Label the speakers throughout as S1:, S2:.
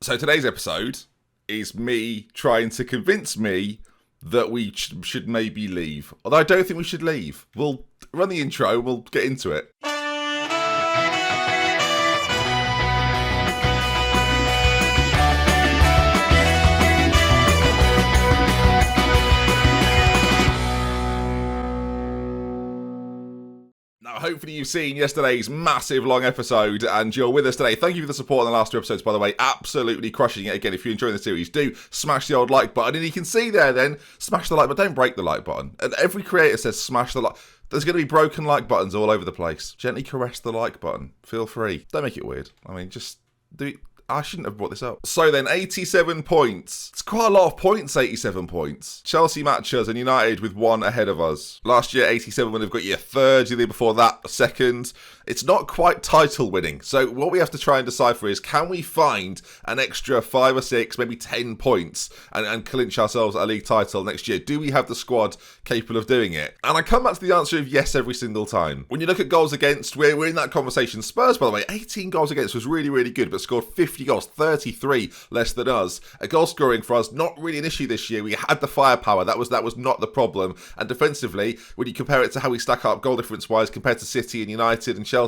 S1: So today's episode is me trying to convince me that we should maybe leave. Although I don't think we should leave. We'll run the intro, we'll get into it. Hopefully you've seen yesterday's massive long episode and you're with us today. Thank you for the support on the last two episodes, by the way. Absolutely crushing it. Again, if you're enjoying the series, do smash the old like button. And you can see there then, smash the like button. Don't break the like button. And every creator says smash the like. There's going to be broken like buttons all over the place. Gently caress the like button. Feel free. Don't make it weird. I mean, just do it. I shouldn't have brought this up. So then, 87 points. It's quite a lot of points, 87 points. Chelsea match us and United with one ahead of us. Last year, 87 would have got you third. The year before that, second. It's not quite title winning. So what we have to try and decipher is, can we find an extra 5 or 6, maybe 10 points and clinch ourselves a league title next year? Do we have the squad capable of doing it? And I come back to the answer of yes every single time. When you look at goals against, we're in that conversation. Spurs, by the way, 18 goals against was really, really good, but scored 50 goals, 33 less than us. A goal scoring for us, not really an issue this year. We had the firepower. That was not the problem. And defensively, when you compare it to how we stack up goal difference wise compared to City and United and Chelsea,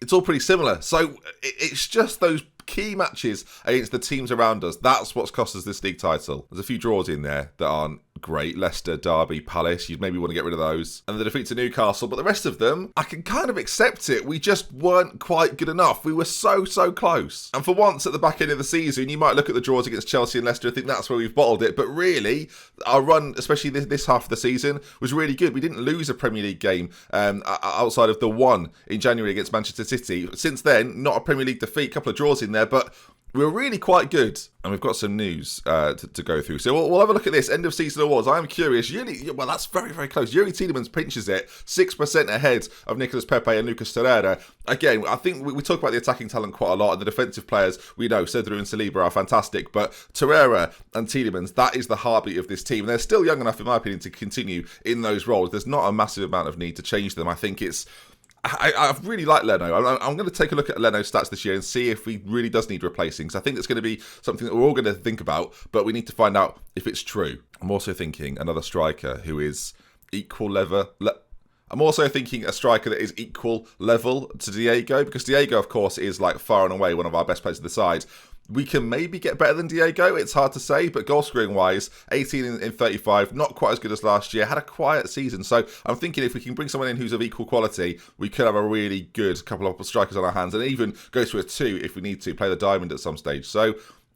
S1: it's all pretty similar. So it's just those key matches against the teams around us. That's what's cost us this league title. There's a few draws in there that aren't great. Leicester, Derby, Palace. You'd maybe want to get rid of those. And the defeat to Newcastle. But the rest of them, I can kind of accept it. We just weren't quite good enough. We were so close. And for once at the back end of the season, you might look at the draws against Chelsea and Leicester and think that's where we've bottled it. But really, our run, especially this half of the season, was really good. We didn't lose a Premier League game outside of the one in January against Manchester City. Since then, not a Premier League defeat, a couple of draws in there, but we were really quite good. And we've got some news to go through. So we'll have a look at this. End of season awards. I'm curious. Well, that's very close. Yuri Tielemans pinches it. 6% ahead of Nicolas Pepe and Lucas Torreira. Again, I think we talk about the attacking talent quite a lot. And the defensive players, we know, Cedru and Saliba are fantastic. But Torreira and Tielemans, that is the heartbeat of this team. And they're still young enough, in my opinion, to continue in those roles. There's not a massive amount of need to change them. I think I really like Leno. I'm going to take a look at Leno's stats this year and see if he really does need replacing. Because I think it's going to be something that we're all going to think about, but we need to find out if it's true. I'm also thinking another striker who is equal level. I'm also thinking a striker that is equal level to Diego, because Diego, of course, is like far and away one of our best players of the side. We can maybe get better than Diego, it's hard to say, but goal scoring wise, 18 in 35, not quite as good as last year, had a quiet season. So I'm thinking if we can bring someone in who's of equal quality, we could have a really good couple of strikers on our hands and even go to a 2 if we need to, play the diamond at some stage. So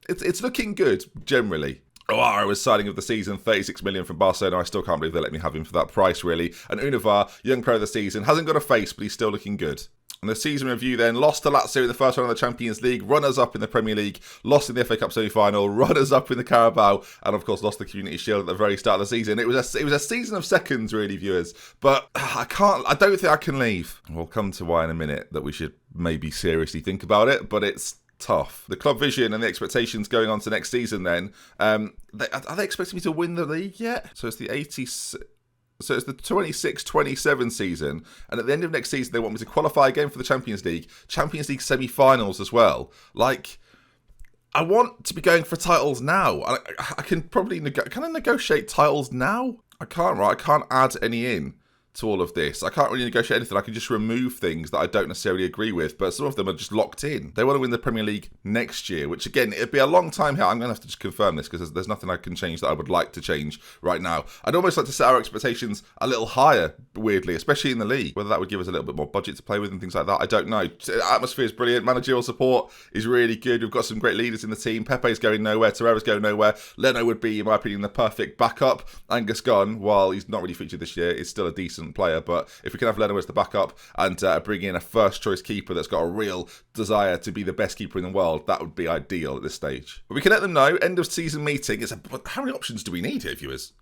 S1: it's looking good, generally. Oara was signing of the season, 36 million from Barcelona. I still can't believe they let me have him for that price, really. And Univar, young player of the season, hasn't got a face, but he's still looking good. And the season review then, lost to Lazio in the first round of the Champions League, runners-up in the Premier League, lost in the FA Cup semi-final, runners-up in the Carabao, and of course lost the Community Shield at the very start of the season. It was a season of seconds, really, viewers. But I don't think I can leave. We'll come to why in a minute that we should maybe seriously think about it, but it's tough. The club vision and the expectations going on to next season then, are they expecting me to win the league yet? So it's the 86... So it's the 26-27 season, and at the end of next season, they want me to qualify again for the Champions League semi-finals as well. Like, I want to be going for titles now. I can probably can I negotiate titles now? I can't, right? I can't add any in to all of this. I can't really negotiate anything. I can just remove things that I don't necessarily agree with, but some of them are just locked in. They want to win the Premier League next year, which again, it'd be a long time here. I'm going to have to just confirm this because there's nothing I can change that I would like to change right now. I'd almost like to set our expectations a little higher, weirdly, especially in the league. Whether that would give us a little bit more budget to play with and things like that, I don't know. Atmosphere is brilliant. Managerial support is really good. We've got some great leaders in the team. Pepe's going nowhere. Torreira's going nowhere. Leno would be, in my opinion, the perfect backup. Angus Gunn, while he's not really featured this year, is still a decent player, but if we can have Leno as the backup and bring in a first-choice keeper that's got a real desire to be the best keeper in the world, that would be ideal at this stage. But we can let them know, end-of-season meeting. How many options do we need here, viewers?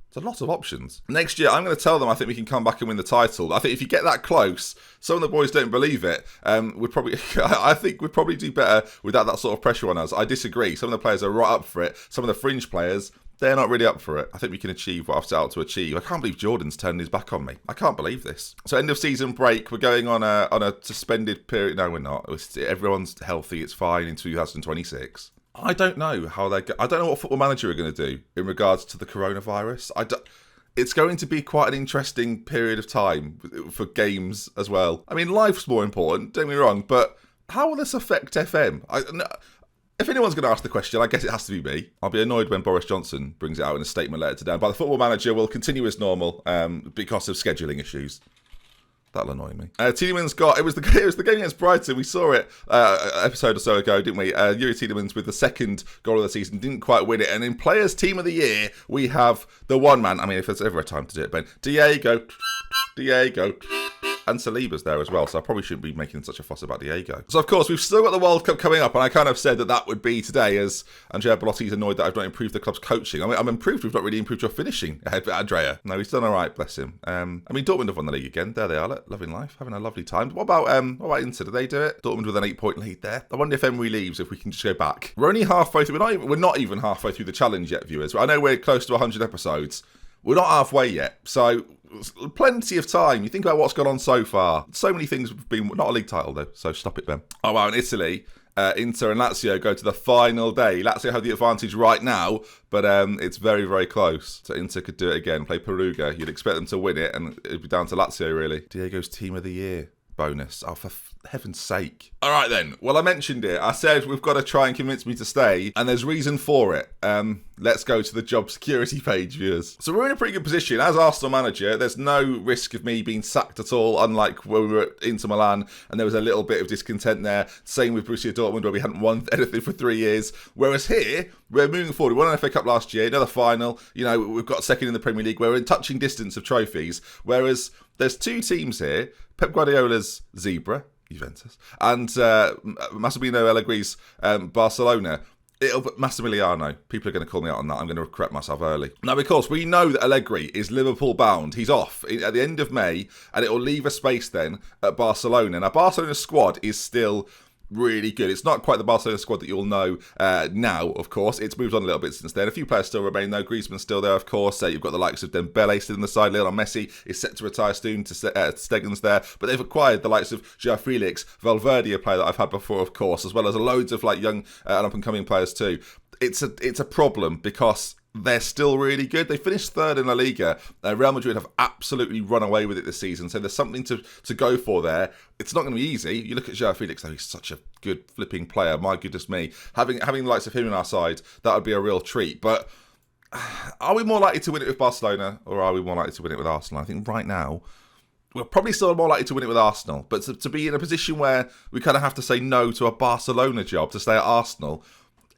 S1: It's a lot of options. Next year, I'm going to tell them I think we can come back and win the title. I think if you get that close, some of the boys don't believe it. I think we'd probably do better without that sort of pressure on us. I disagree. Some of the players are right up for it. Some of the fringe players, they're not really up for it. I think we can achieve what I've set out to achieve. I can't believe Jordan's turning his back on me. I can't believe this. So end of season break. We're going on a suspended period. No, we're not. Everyone's healthy. It's fine in 2026. I don't know how I don't know what Football Manager are going to do in regards to the coronavirus. It's going to be quite an interesting period of time for games as well. I mean, life's more important, don't get me wrong, but how will this affect FM? If anyone's going to ask the question, I guess it has to be me. I'll be annoyed when Boris Johnson brings it out in a statement later today. But the Football Manager will continue as normal because of scheduling issues. That'll annoy me. Tielemans it was the game against Brighton. We saw it episode or so ago, didn't we? Yuri Tielemans with the second goal of the season didn't quite win it. And in Players Team of the Year, we have the one man. I mean, if there's ever a time to do it, Ben. Diego. And Saliba's there as well, so I probably shouldn't be making such a fuss about Diego. So, of course, we've still got the World Cup coming up, and I kind of said that would be today, as Andrea Belotti's annoyed that I've not improved the club's coaching. I mean, I'm improved. We've not really improved your finishing ahead of Andrea. No, he's done all right, bless him. I mean, Dortmund have won the league again. There they are, loving life, having a lovely time. What about Inter? Did they do it? Dortmund with an 8-point lead there. I wonder if Emery leaves, if we can just go back. We're only halfway through. We're not even halfway through the challenge yet, viewers. I know we're close to 100 episodes. We're not halfway yet, so plenty of time. You think about what's gone on so far. So many things have been... Not a league title, though, so stop it, Ben. Oh, wow, in Italy, Inter and Lazio go to the final day. Lazio have the advantage right now, but it's very, very close. So Inter could do it again, play Perugia. You'd expect them to win it, and it'd be down to Lazio, really. Diego's Team of the Year bonus. Oh, for heaven's sake. All right, then. Well, I mentioned it. I said we've got to try and convince me to stay, and there's reason for it. Let's go to the job security page, viewers. So we're in a pretty good position. As Arsenal manager, there's no risk of me being sacked at all, unlike when we were at Inter Milan, and there was a little bit of discontent there. Same with Borussia Dortmund, where we hadn't won anything for 3 years. Whereas here, we're moving forward. We won an FA Cup last year, another final. You know, we've got second in the Premier League. We're in touching distance of trophies. Whereas there's two teams here. Pep Guardiola's Zebra, Juventus, and Massimiliano Allegri's Barcelona. Massimiliano. People are going to call me out on that. I'm going to correct myself early. Now, because we know that Allegri is Liverpool bound. He's off at the end of May, and it will leave a space then at Barcelona. Now, Barcelona's squad is still really good. It's not quite the Barcelona squad that you'll know now, of course. It's moved on a little bit since then. A few players still remain, though. Griezmann's still there, of course. You've got the likes of Dembele still on the side. Lionel Messi is set to retire soon. Stegen's there. But they've acquired the likes of Joao Felix, Valverde, a player that I've had before, of course, as well as loads of young and up-and-coming players too. It's a problem because they're still really good. They finished third in La Liga. Real Madrid have absolutely run away with it this season, so there's something to go for there. It's not going to be easy. You look at Joao Felix, though, he's such a good flipping player. My goodness me. Having the likes of him on our side, that would be a real treat. But are we more likely to win it with Barcelona, or are we more likely to win it with Arsenal? I think right now, we're probably still more likely to win it with Arsenal. But to be in a position where we kind of have to say no to a Barcelona job to stay at Arsenal,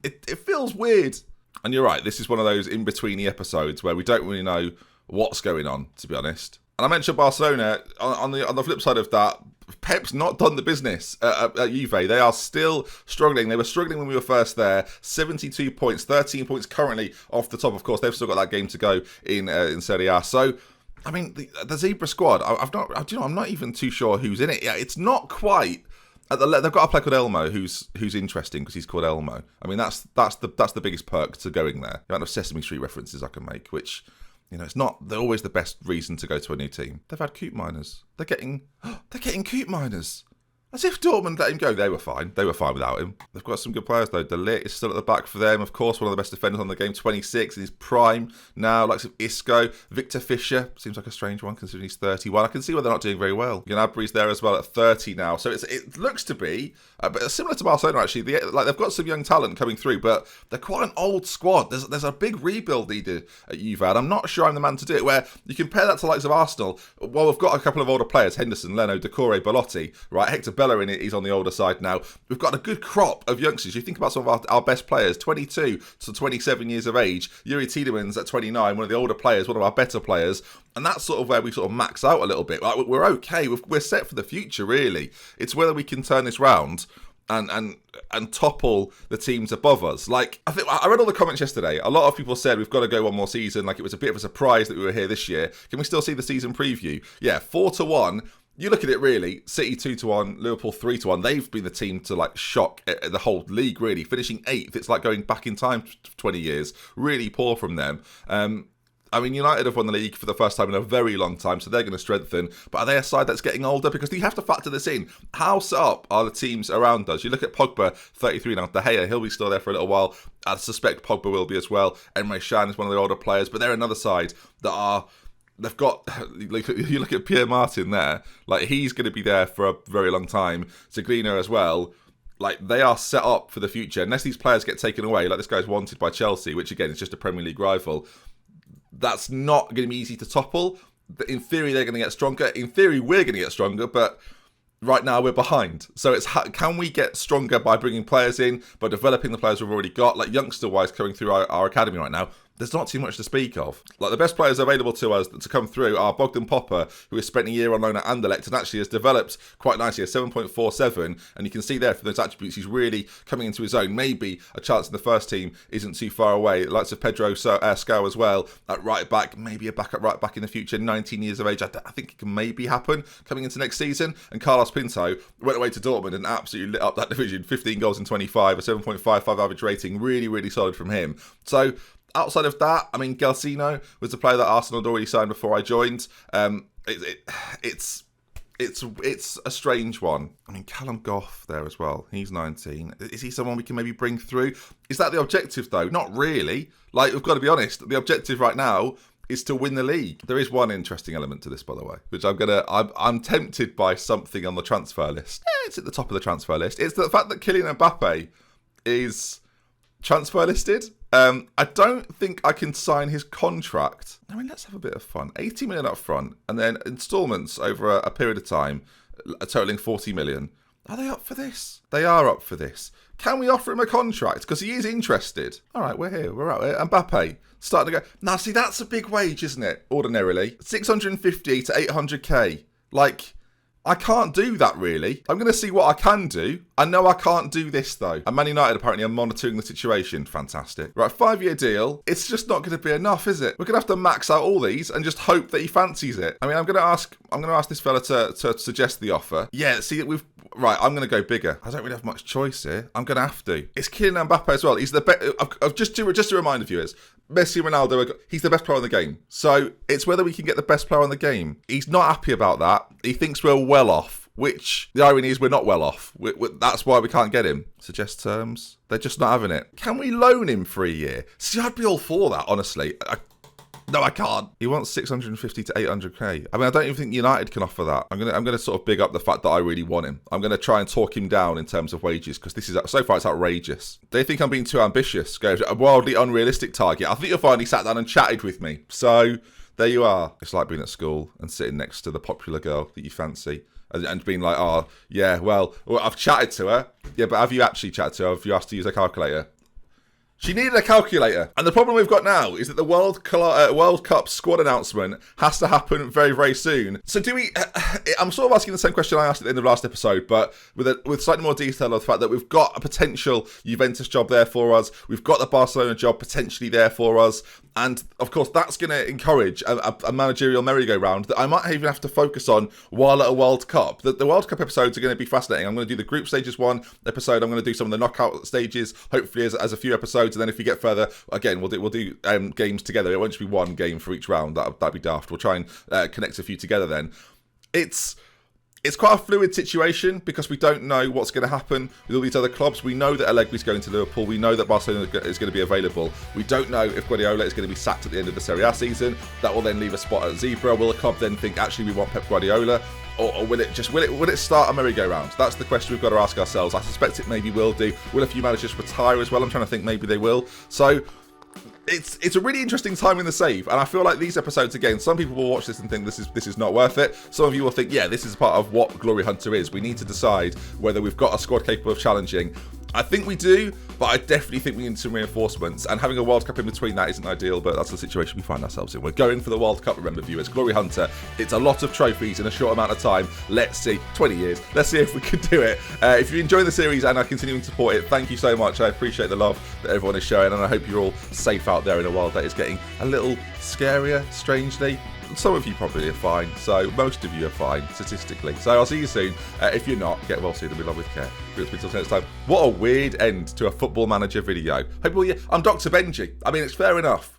S1: it feels weird. And you're right, this is one of those in-betweeny episodes where we don't really know what's going on, to be honest. And I mentioned Barcelona. On the flip side of that, Pep's not done the business at Juve. They are still struggling. They were struggling when we were first there. 72 points, 13 points currently off the top. Of course, they've still got that game to go in Serie A. So, I mean, the Zebra squad, I'm not even too sure who's in it. Yeah, it's not quite... They've got a player called Elmo who's interesting because he's called Elmo. I mean, that's the biggest perk to going there. The amount of Sesame Street references I can make, which, it's not always the best reason to go to a new team. They've had Coop Miners. They're getting Coop Miners. As if Dortmund let him go. They were fine. They were fine without him. They've got some good players, though. De Ligt is still at the back for them. Of course, one of the best defenders on the game, 26 in his prime now. Likes of Isco. Victor Fischer. Seems like a strange one considering he's 31. I can see why they're not doing very well. Gnabry's there as well at 30 now. So it looks to be but similar to Barcelona, actually. They've got some young talent coming through, but they're quite an old squad. There's a big rebuild needed at Juve, and I'm not sure I'm the man to do it. Where you compare that to the likes of Arsenal. Well, we've got a couple of older players. Henderson, Leno, Decore, Belotti. Right, Hector Bellerin is on the older side now. We've got a good crop of youngsters. You think about some of our best players, 22 to 27 years of age. Yuri Tielemans at 29, one of the older players, one of our better players. And that's sort of where we sort of max out a little bit. We're okay. We're set for the future, really. It's whether we can turn this round and topple the teams above us. I read all the comments yesterday. A lot of people said we've got to go one more season. It was a bit of a surprise that we were here this year. Can we still see the season preview? Yeah, 4-1. You look at it really, City 2-1, Liverpool 3-1. They've been the team to shock the whole league, really. Finishing 8th, it's like going back in time 20 years. Really poor from them. I mean, United have won the league for the first time in a very long time, so they're going to strengthen. But are they a side that's getting older? Because you have to factor this in. How set up are the teams around us? You look at Pogba, 33 now. De Gea, he'll be still there for a little while. I suspect Pogba will be as well. Emre Can is one of the older players, but they're another side that are... They've got, like, you look at Pierre Martin there, like, he's going to be there for a very long time. Zaglino as well. Like, they are set up for the future. Unless these players get taken away, like this guy's wanted by Chelsea, which, again, is just a Premier League rival, that's not going to be easy to topple. In theory, they're going to get stronger. In theory, we're going to get stronger, but right now we're behind. So it's can we get stronger by bringing players in, by developing the players we've already got? Like, youngster-wise, coming through our academy right now, there's not too much to speak of. Like, the best players available to us to come through are Bogdan Popper, who has spent a year on loan at Anderlecht and actually has developed quite nicely, a 7.47, and you can see there from those attributes he's really coming into his own. Maybe a chance in the first team isn't too far away. The likes of Pedro Scow as well at right back, maybe a backup right back in the future, 19 years of age. I think it can maybe happen coming into next season. And Carlos Pinto went away to Dortmund and absolutely lit up that division, 15 goals in 25, a 7.55 average rating, really, really solid from him. So, outside of that, I mean, Galsino was the player that Arsenal had already signed before I joined. It's a strange one. I mean, Callum Goff there as well. He's 19. Is he someone we can maybe bring through? Is that the objective, though? Not really. Like, we've got to be honest. The objective right now is to win the league. There is one interesting element to this, by the way, which I'm tempted by something on the transfer list. It's at the top of the transfer list. It's the fact that Kylian Mbappe is transfer listed. I don't think I can sign his contract. I mean, let's have a bit of fun. 80 million up front, and then instalments over a period of time, totaling 40 million. Are they up for this? They are up for this. Can we offer him a contract? Because he is interested. All right, we're here. We're out here. Mbappe, starting to go. Now, see, that's a big wage, isn't it? Ordinarily. 650 to 800k. Like, I can't do that, really. I'm going to see what I can do. I know I can't do this, though. And Man United apparently are monitoring the situation. Fantastic. Right, 5-year deal. It's just not going to be enough, is it? We're going to have to max out all these and just hope that he fancies it. I mean, I'm going to ask this fella to suggest the offer. Yeah, see, right, I'm going to go bigger. I don't really have much choice here. I'm going to have to. It's Kylian Mbappe as well. He's the best. Just to remind viewers, Messi, Ronaldo, he's the best player in the game. So it's whether we can get the best player in the game. He's not happy about that. He thinks we're well off, which the irony is we're not well off. That's why we can't get him. Suggest terms. They're just not having it. Can we loan him for a year? See, I'd be all for that, honestly. No, I can't. He wants 650 to 800k. I mean, I don't even think United can offer that. I'm gonna sort of big up the fact that I really want him. I'm gonna try and talk him down in terms of wages because this is so far it's outrageous. They think I'm being too ambitious. Go a wildly unrealistic target. I think you'll finally sat down and chatted with me. So there you are. It's like being at school and sitting next to the popular girl that you fancy. And being like, oh, yeah, well, I've chatted to her. Yeah, but have you actually chatted to her? Have you asked to use a calculator? She needed a calculator. And the problem we've got now is that the World Cup squad announcement has to happen very, very soon. So do we... I'm sort of asking the same question I asked at the end of last episode, but with slightly more detail of the fact that we've got a potential Juventus job there for us. We've got the Barcelona job potentially there for us. And, of course, that's going to encourage a managerial merry-go-round that I might even have to focus on while at a World Cup. The World Cup episodes are going to be fascinating. I'm going to do the group stages one episode. I'm going to do some of the knockout stages, hopefully as a few episodes. And then if we get further, again, we'll do games together. It won't just be one game for each round. That'd be daft. We'll try and connect a few together then. It's quite a fluid situation because we don't know what's going to happen with all these other clubs. We know that Allegri's going to Liverpool. We know that Barcelona is going to be available. We don't know if Guardiola is going to be sacked at the end of the Serie A season. That will then leave a spot at Zebra. Will the club then think, actually, we want Pep Guardiola? Or will it start a merry-go-round? That's the question we've got to ask ourselves. I suspect it maybe will do. Will a few managers retire as well? I'm trying to think maybe they will. So... It's a really interesting time in the save, and I feel like these episodes, again, some people will watch this and think this is not worth it. Some of you will think, yeah, this is part of what Glory Hunter is. We need to decide whether we've got a squad capable of challenging. I think we do, but I definitely think we need some reinforcements, and having a World Cup in between that isn't ideal, but that's the situation we find ourselves in. We're going for the World Cup, remember, viewers. Glory Hunter, it's a lot of trophies in a short amount of time. Let's see, 20 years. Let's see if we can do it. If you enjoy the series and are continuing to support it, thank you so much. I appreciate the love that everyone is showing, and I hope you're all safe out there in a world that is getting a little scarier, strangely. Some of you probably are fine, so most of you are fine, statistically. So I'll see you soon. If you're not, get well soon and be loved with care. Until next time. What a weird end to a Football Manager video. I'm Dr. Benji. I mean, it's fair enough.